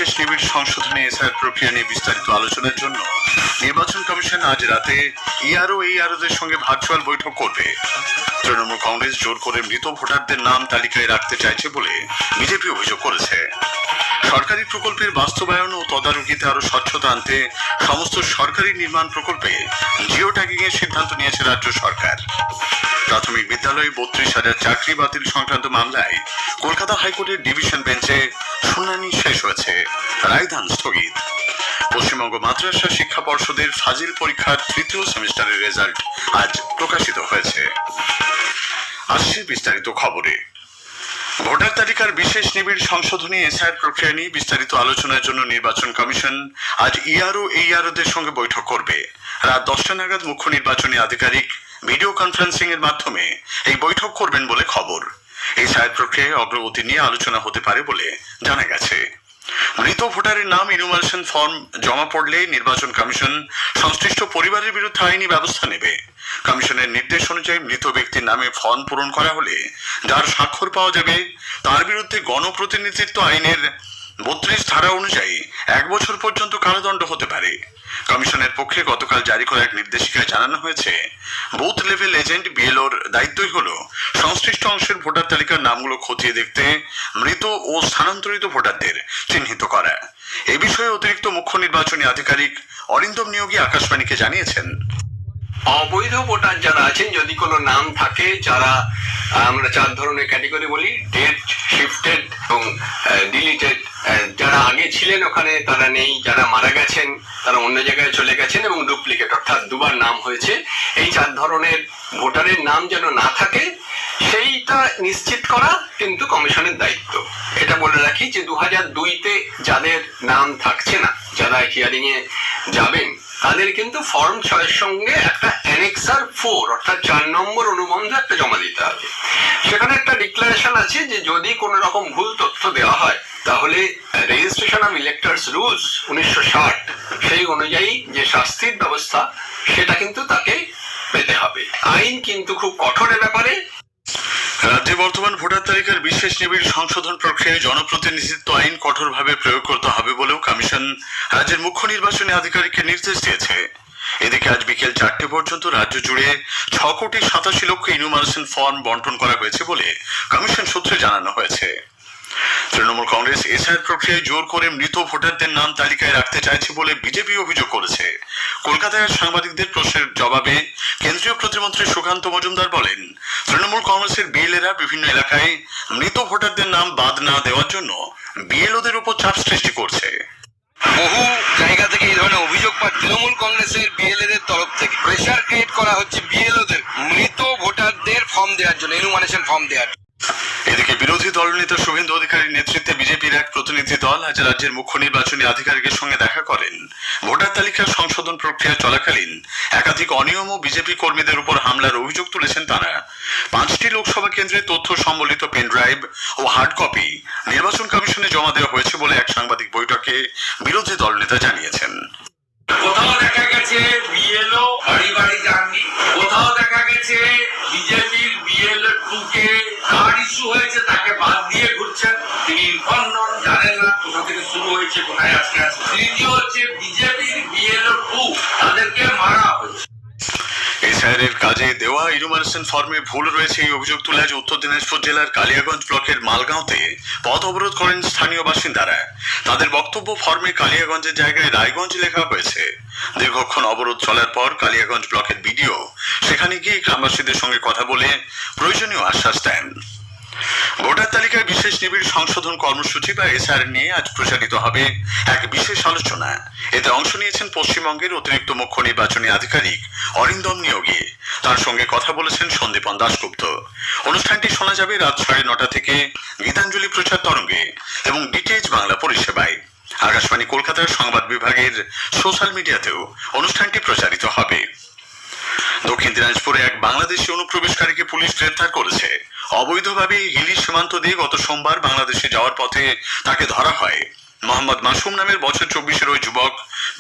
বিশেষ নিবিড় সংশোধনী এসআইআর প্রক্রিয়া নিয়ে বিস্তারিত আলোচনার জন্য নির্বাচন কমিশন আজ রাতে এইআরওদের সঙ্গে ভার্চুয়াল বৈঠক করবে। তৃণমূল কংগ্রেস জোর করে মৃত ভোটারদের নাম তালিকায় রাখতে চাইছে বলে বিজেপি অভিযোগ করেছে। সরকারি প্রকল্পের বাস্তবায়ন ও তদারকিতে আরো স্বচ্ছতা আনতে সমস্ত সরকারি নির্মাণ প্রকল্পে জিও ট্যাগিং এর সিদ্ধান্ত নিয়েছে রাজ্য সরকার। প্রাথমিক বিদ্যালয়ে 32,000 চাকরি বাতিল সংক্রান্ত মামলায় কলকাতা হাইকোর্টের ডিভিশন বেঞ্চে শুনানি শেষ হয়েছে, রায়দান স্থগিত। পশ্চিমবঙ্গ মাদ্রাসা শিক্ষা পর্ষদের ফাজিল পরীক্ষার তৃতীয় সেমিস্টারের রেজাল্ট আজ প্রকাশিত হয়েছে। আসছে বিস্তারিত খবরে। ভোটার তালিকার বিশেষ নিবিড় সংশোধনী এসআইআর প্রক্রিয়া নিয়ে বিস্তারিত আলোচনার জন্য নির্বাচন কমিশন আজ এইআরওদের সঙ্গে বৈঠক করবে। রাত 10টা নাগাদ মুখ্য নির্বাচনী আধিকারিক ভিডিও কনফারেন্সিং এর মাধ্যমে এই বৈঠক করবেন বলে খবর। এসআইআর প্রক্রিয়ায় অগ্রগতি নিয়ে আলোচনা হতে পারে বলে জানা গেছে। মৃত ভোটারের নাম ইনুমারেশন ফর্ম জমা পড়লে নির্বাচন কমিশন সংশ্লিষ্ট পরিবারের বিরুদ্ধে আইনি ব্যবস্থা নেবে। কমিশনের নির্দেশ অনুযায়ী মৃত ব্যক্তির নামে ফর্ম পূরণ করা হলে যার স্বাক্ষর পাওয়া যাবে তার বিরুদ্ধে গণপ্রতিনিধিত্ব আইনের 32 ধারা অনুযায়ী 1 বছর পর্যন্ত কারাদণ্ড হতে পারে। কমিশনের পক্ষে গতকাল জারি করা এক নির্দেশিকায় জানানো হয়েছে, বুথ লেভেল এজেন্ট বিএলওর দায়িত্বই হলো সংশ্লিষ্ট অংশের ভোটার তালিকার নামগুলো খতিয়ে দেখতে মৃত ও স্থানান্তরিত ভোটারদের চিহ্নিত করা। এ বিষয়ে অতিরিক্ত মুখ্য নির্বাচনী আধিকারিক অরিন্দম নিয়োগী আকাশবাণীকে জানিয়েছেন, অবৈধ ভোটার যারা আছেন, যদি কোনো নাম থাকে, যারা আমরা 4 ধরনের ক্যাটেগরি বলি, ডেড, শিফটেড এবং ডিলিটেড, যারা আগে ছিলেন ওখানে তারা নেই, যারা মারা গেছেন তারা অন্য জায়গায় চলে গেছেন, এবং ডুপ্লিকেট অর্থাৎ দুবার নাম হয়েছে, এই 4 ধরনের ভোটারের নাম যেন না থাকে সেইটা নিশ্চিত করা কিন্তু কমিশনের দায়িত্ব। এটা বলে রাখি যে 2002-তে যাদের নাম থাকছে না, যারা হিয়ারিং এ যাবেন, তাদের কিন্তু ফর্ম 6 সঙ্গে একটা অ্যানেক্সার 4 অর্থাৎ 4 নম্বর অনুবন্ধ একটা জমা দিতে হবে। সেখানে একটা ডিক্লারেশন আছে যে যদি কোনো রকম ভুল তথ্য দেওয়া হয় তাহলে রেজিস্ট্রেশন অফ ইলেক্টরস রুলস 1960 সেই অনুযায়ী যে শাস্তির ব্যবস্থা সেটা কিন্তু তাকে পেতে হবে। আইন কিন্তু খুব কঠোর ব্যাপারে। রাজ্যে বর্তমান ভোটার তালিকার বিশেষ নিবিড় সংশোধন প্রক্রিয়ায় জনপ্রতিনিধিত্ব আইন কঠোরভাবে প্রয়োগ করতে হবে বলেও কমিশন রাজ্যের মুখ্য নির্বাচনী আধিকারিককে নির্দেশ দিয়েছে। এদিকে আজ বিকেল 4টে পর্যন্ত রাজ্য জুড়ে 6,87,00,000 ইনুমারেশন ফর্ম বন্টন করা হয়েছে বলে কমিশন সূত্রে জানানো হয়েছে। তৃণমূল কংগ্রেস এসআইআর প্রক্রিয়ায় জোর করে মৃত ভোটারদের নাম তালিকায় রাখতে চাইছে বলে বিজেপি অভিযোগ করেছে। কলকাতায় সাংবাদিকদের প্রশ্নের জবাবে কেন্দ্রীয় প্রতিমন্ত্রী সুকান্ত মজুমদার বলেন, তৃণমূল কংগ্রেসের বিএলএরা বিভিন্ন এলাকায় মৃত ভোটারদের নাম বাদ না দেওয়ার জন্য বিএলওদের উপর চাপ সৃষ্টি করছে। বহু জায়গা থেকে এই ধরনের অভিযোগ পায় তৃণমূল কংগ্রেসের বিএলএদের তরফ থেকে প্রেসার ক্রিয়েট করা হচ্ছে বিএলওদের মৃত ভোটারদের ফর্ম দেওয়ার জন্য, এনুমারেশন ফর্ম দেওয়ার। এদিকে বিরোধী দলনেতা শুভেন্দু অধিকারীর নেতৃত্বে বিজেপির এক প্রতিনিধি দল আজ রাজ্যের মুখ্য নির্বাচনী আধিকারিকের সঙ্গে দেখা করেন। ভোটার তালিকার সংশোধন প্রক্রিয়া চলাকালীন একাধিক অনিয়ম ও বিজেপি কর্মীদের উপর হামলার অভিযোগ তুলেছেন তারা। 5টি লোকসভা কেন্দ্রে তথ্য সম্বলিত পেন ড্রাইভ ও হার্ড কপি নির্বাচন কমিশনে জমা দেওয়া হয়েছে বলে এক সাংবাদিক বৈঠকে বিরোধী দলনেতা জানিয়েছেন। কোথাও দেখা গেছে বিএলও বাড়ি বাড়ি যাননি, কোথাও দেখা গেছে বিজেপির বিএলও 2কে কার্ড ইস্যু হয়েছে তাকে বাদ দিয়ে ঘুরছেন, তিনি ইনফর্ম নন, জানেন না কোথা থেকে শুরু হয়েছে, কোথায় আজকে আছে। তৃতীয় হচ্ছে বিজেপির বিএলও 2 তাদেরকে মারা হয়েছে। এসআইআর এর কাজে দেওয়া ইনুমারেশন ফর্মে ভুল রয়েছে এই অভিযোগ তুলে আজ উত্তর দিনাজপুর জেলার কালিয়াগঞ্জ ব্লকের মালগাঁওতে পথ অবরোধ করেন স্থানীয় বাসিন্দারা। তাদের বক্তব্য, ফর্মে কালিয়াগঞ্জের জায়গায় রায়গঞ্জ লেখা হয়েছে। দীর্ঘক্ষণ অবরোধ চলার পর কালিয়াগঞ্জ ব্লকের বিডিও সেখানে গিয়ে গ্রামবাসীদের সঙ্গে কথা বলে প্রয়োজনীয় আশ্বাস দেন। ভোটার তালিকায় বিশেষ নিবিড় সংশোধন কর্মসূচি বা এসআইআর নিয়ে আজ প্রচারিত হবে এক বিশেষ আলোচনা। এতে অংশ নিয়েছেন পশ্চিমবঙ্গের অতিরিক্ত মুখ্য নির্বাচনী আধিকারিক অরিন্দম নিয়োগী। তার সঙ্গে কথা বলেছেন সন্দীপন দাশগুপ্ত। অনুষ্ঠানটি শোনা যাবে রাত 9:30 থেকে গীতাঞ্জলি প্রচার তরঙ্গে এবং ডিটিএইচ বাংলা পরিষেবায়। আকাশবাণী কলকাতার সংবাদ বিভাগের সোশ্যাল মিডিয়াতেও অনুষ্ঠানটি প্রচারিত হবে। দক্ষিণ দিনাজপুরে এক বাংলাদেশি অনুপ্রবেশকারীকে পুলিশ গ্রেফতার করেছে। অবৈধভাবে হিলি সীমান্ত দিয়ে গত সোমবার বাংলাদেশে যাওয়ার পথে তাকে ধরা হয়। মোহাম্মদ মাসুম নামের বছর 24-এর ওই যুবক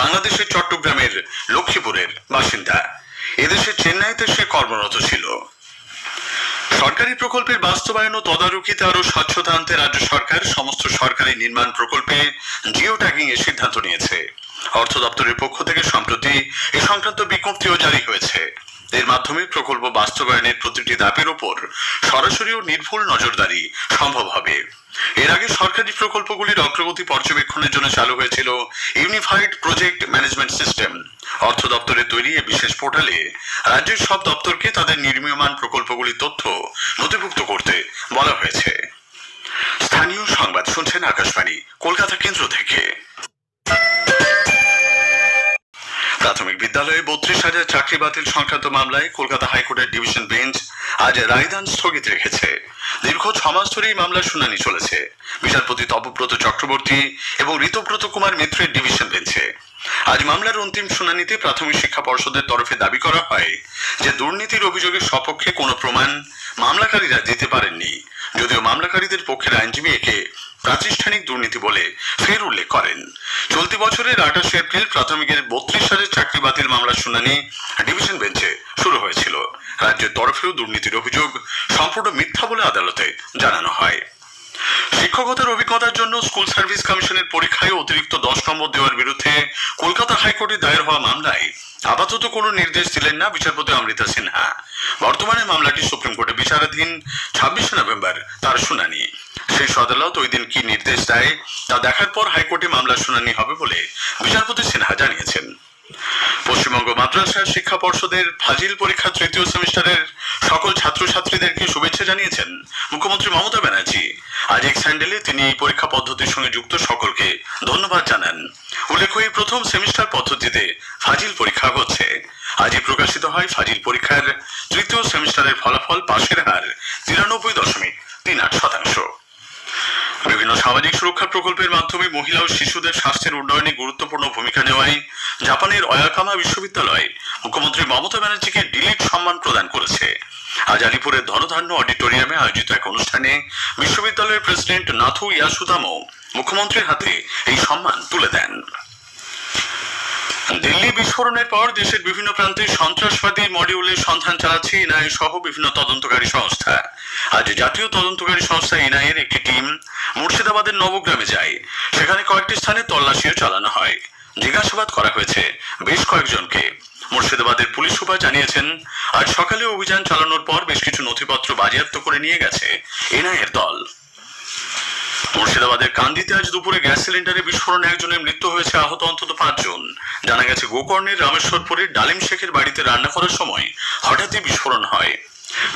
বাংলাদেশের চট্টগ্রামের লক্ষ্মীপুরের বাসিন্দা। এদেশে চেন্নাইতে সে কর্মরত ছিল। সরকারি প্রকল্পের বাস্তবায়ন ও তদারকিতে আরো স্বচ্ছতা আনতে রাজ্য সরকার সমস্ত সরকারি নির্মাণ প্রকল্পে জিও ট্যাগিং এর সিদ্ধান্ত নিয়েছে। অর্থ দপ্তরের পক্ষ থেকে সম্প্রতি এ সংক্রান্ত বিজ্ঞপ্তিও জারি হয়েছে। এর মাধ্যমে প্রকল্প বাস্তবায়নের প্রতিটি ধাপের উপর সরাসরি ও নির্ভুল নজরদারি সম্ভব হবে। এর আগে সরকারি প্রকল্পগুলির অগ্রগতি পর্যবেক্ষণের জন্য চালু হয়েছিল ইউনিফাইড প্রজেক্ট ম্যানেজমেন্ট সিস্টেম। অর্থ দপ্তরের তৈরি এই বিশেষ পোর্টালে রাজ্যের সব দপ্তরকে তাদের নির্মীয়মান প্রকল্পগুলির তথ্য নথিভুক্ত করতে বলা হয়েছে। স্থানীয় সংবাদ শুনছেন আকাশবাণী কলকাতা কেন্দ্র থেকে। প্রাথমিক বিদ্যালয়ে 32,000 চাকরি বাতিল সংক্রান্ত মামলায় কলকাতা হাইকোর্টের ডিভিশন বেঞ্চ আজ রায়দান স্থগিত রেখেছে। দীর্ঘ 6 মাস ধরে এই মামলার শুনানি চলেছে বিচারপতি তপব্রত চক্রবর্তী এবং ঋতব্রত কুমার মিত্রের ডিভিশন বেঞ্চে। আজ মামলার অন্তিম শুনানিতে প্রাথমিক শিক্ষা পর্ষদের তরফে দাবি করা হয় যে দুর্নীতির অভিযোগের সপক্ষে কোনো প্রমাণ মামলাকারীরা দিতে পারেননি, যদিও মামলাকারীদের পক্ষের আইনজীবী একে প্রাতিষ্ঠানিক দুর্নীতি বলে ফের উল্লেখ করেন। চলতি বছরের 28 এপ্রিল প্রাথমিকের 32,000 চাকরি বাতিল মামলার শুনানি ডিভিশন বেঞ্চে শুরু হয়েছিল। রাজ্যের তরফেও দুর্নীতির অভিযোগ সম্পূর্ণ মিথ্যা বলে আদালতে জানানো হয়। শিক্ষকতার অভিজ্ঞতার জন্য স্কুল সার্ভিস কমিশনের পরীক্ষায় অতিরিক্ত 10 নম্বর দেওয়ার বিরুদ্ধে কলকাতা হাইকোর্টে দায়ের হওয়া মামলায় আপাতত কোনো নির্দেশ দিলেন না বিচারপতি অমৃতা সিনহা। বর্তমানে মামলাটি সুপ্রিম কোর্টে বিচারাধীন। 26 নভেম্বর তার শুনানি। শীর্ষ আদালত ওই দিন কি নির্দেশ দেয় তা দেখার পর হাইকোর্টে মামলার শুনানি হবে বলে বিচারপতি সিনহা জানিয়েছেন। পশ্চিমবঙ্গ মাদ্রাসা শিক্ষা পর্ষদের ফাজিল পরীক্ষা 3য় সেমিস্টারের সকল ছাত্রছাত্রীদেরকে শুভেচ্ছা জানিয়েছেন মুখ্যমন্ত্রী মমতা ব্যানার্জি। আজ এক স্যান্ডেলে তিনি এই পরীক্ষা পদ্ধতির সঙ্গে যুক্ত সকলকে ধন্যবাদ জানান। উল্লেখ্য, এই প্রথম সেমিস্টার পদ্ধতিতে ফাজিল পরীক্ষা হচ্ছে। আজই প্রকাশিত হয় ফাজিল পরীক্ষার 3য় সেমিস্টারের ফলাফল। পাশের হার 93.38%। বিভিন্ন সামাজিক সুরক্ষা প্রকল্পের মাধ্যমে মহিলা ও শিশুদের স্বাস্থ্যের উন্নয়নে গুরুত্বপূর্ণ ভূমিকা নেওয়ায় জাপানের অয়াকামা বিশ্ববিদ্যালয় মুখ্যমন্ত্রী মমতা ব্যানার্জিকে ডিলিট সম্মান প্রদান করেছে। আজ আলিপুরের ধনধান্য অডিটোরিয়ামে আয়োজিত এক অনুষ্ঠানে বিশ্ববিদ্যালয়ের প্রেসিডেন্ট নাথু ইয়াসুদামো মুখ্যমন্ত্রীর হাতে এই সম্মান তুলে দেন। দিল্লি বিস্ফোরণের পর দেশের বিভিন্ন প্রান্তে সন্ত্রাসবাদী মডিউলের সন্ধান চালাচ্ছে এনআইএ সহ বিভিন্ন তদন্তকারী সংস্থা। আজ জাতীয় তদন্তকারী সংস্থা এনআইএর একটি টিম মুর্শিদাবাদের নবগ্রামে যায়। সেখানে কয়েকটি স্থানে তল্লাশিও চালানো হয়। জিজ্ঞাসাবাদ করা হয়েছে বেশ কয়েকজনকে। মুর্শিদাবাদের পুলিশ সুপার জানিয়েছেন, আজ সকালে অভিযান চালানোর পর বেশ কিছু নথিপত্র বাজেয়াপ্ত করে নিয়ে গেছে এনআইএর দল। মুর্শিদাবাদের কান্দিতে আজ দুপুরে গ্যাস সিলিন্ডারে বিস্ফোরণে একজনের মৃত্যু হয়েছে, আহত অন্তত 5 জন। জানা গেছে, গোকর্ণের রামেশ্বরপুরের ডালিম শেখের বাড়িতে রান্না করার সময় হঠাৎই বিস্ফোরণ হয়।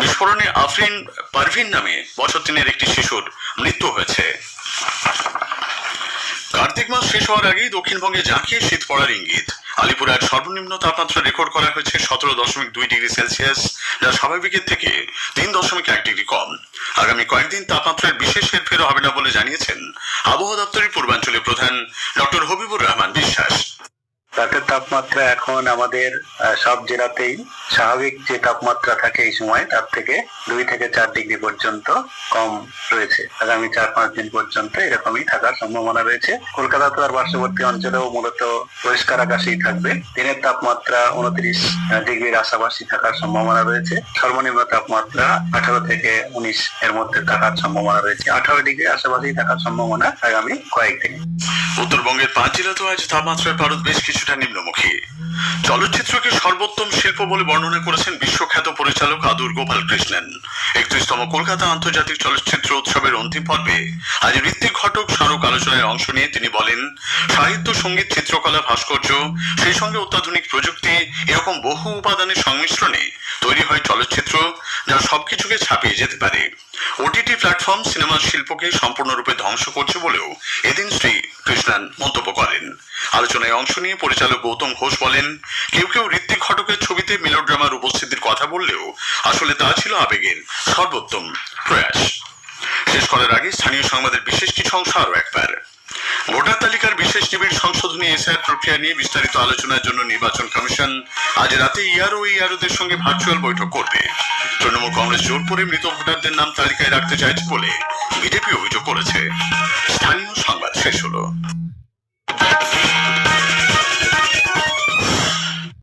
বিস্ফোরণে আফরিন পারভিন নামে বছর 3-এর একটি শিশুর মৃত্যু হয়েছে। কার্তিক মাস শেষ হওয়ার আগেই দক্ষিণবঙ্গে জাঁকিয়ে শীত পড়ার ইঙ্গিত। আলিপুরে আজ সর্বনিম্ন তাপমাত্রা রেকর্ড করা হয়েছে 17.2 ডিগ্রি সেলসিয়াস, যা স্বাভাবিকের থেকে 3.1 ডিগ্রি কম। আগামী কয়েকদিন তাপমাত্রার বিশেষ হেরফের হবে না বলে জানিয়েছেন আবহাওয়া দপ্তরের পূর্বাঞ্চলীয় প্রধান ডক্টর হবিবুর রহমান বিশ্বাস। রাতের তাপমাত্রা এখন আমাদের সব জেলাতেই স্বাভাবিক যে তাপমাত্রা থাকে এই সময় তার থেকে 2 থেকে 4 ডিগ্রি পর্যন্ত কম রয়েছে। আগামী 4-5 দিন পর্যন্ত এরকমই থাকার সম্ভাবনা রয়েছে। কলকাতা তো আর পার্শ্ববর্তী অঞ্চলেও মূলত পরিষ্কার আকাশেই থাকবে। দিনের তাপমাত্রা 29 ডিগ্রির আশাবাসী থাকার সম্ভাবনা রয়েছে। সর্বনিম্ন তাপমাত্রা 18 থেকে 19 এর মধ্যে থাকার সম্ভাবনা রয়েছে। 18 ডিগ্রি আশাবাসী থাকার সম্ভাবনা আগামী কয়েকদিন। উত্তরবঙ্গের 5 জেলাতেও আজ তাপমাত্রার পারদ বেশ কিছুটা নিম্নমুখী। চলচ্চিত্রকে সর্বোত্তম শিল্প বলে বর্ণনা করেছেন বিশ্বখ্যাত পরিচালক আদুর গোপাল কৃষ্ণন। 31তম কলকাতা আন্তর্জাতিক চলচ্চিত্র উৎসবের অন্তিম পর্বে আজ ঋত্বিক ঘটক স্মারক আলোচনায় অংশ নিয়ে তিনি বলেন, সাহিত্য, সঙ্গীত, চিত্রকলা, ভাস্কর্য, সেই সঙ্গে অত্যাধুনিক প্রযুক্তি, এরকম বহু উপাদানের সংমিশ্রণে তৈরি হয় চলচ্চিত্র, যা সবকিছুকে ছাপিয়ে যেতে পারে। ওটিটি প্ল্যাটফর্ম সিনেমা শিল্পকে সম্পূর্ণরূপে ধ্বংস করছে বলেও এদিন শ্রী কৃষ্ণন মন্তব্য করেন। আলোচনায় অংশ নিয়ে পরিচালক গৌতম ঘোষ বলেন, কেউ কেউ ঋত্বিক ঘটকের ছবিতে মেলোড্রামার উপস্থিতির কথা বললেও আসলে তা ছিল আবেগের সর্বোত্তম প্রয়াস। শেষ করার আগে স্থানীয় সংবাদের বিশেষ কিছু অংশ আরো একবার। ভোটার তালিকার বিশেষ নিবিড় সংশোধনী এসআইআর প্রক্রিয়া নিয়ে বিস্তারিত আলোচনার জন্য নির্বাচন কমিশন আজ রাতে ইআরওদের সঙ্গে ভার্চুয়াল বৈঠক করবে। তৃণমূল কংগ্রেস জোর করে মৃত ভোটারদের নাম তালিকায় রাখতে চাইছে বলে বিজেপি অভিযোগ করেছে। স্থানীয় সংবাদ শেষ হলো।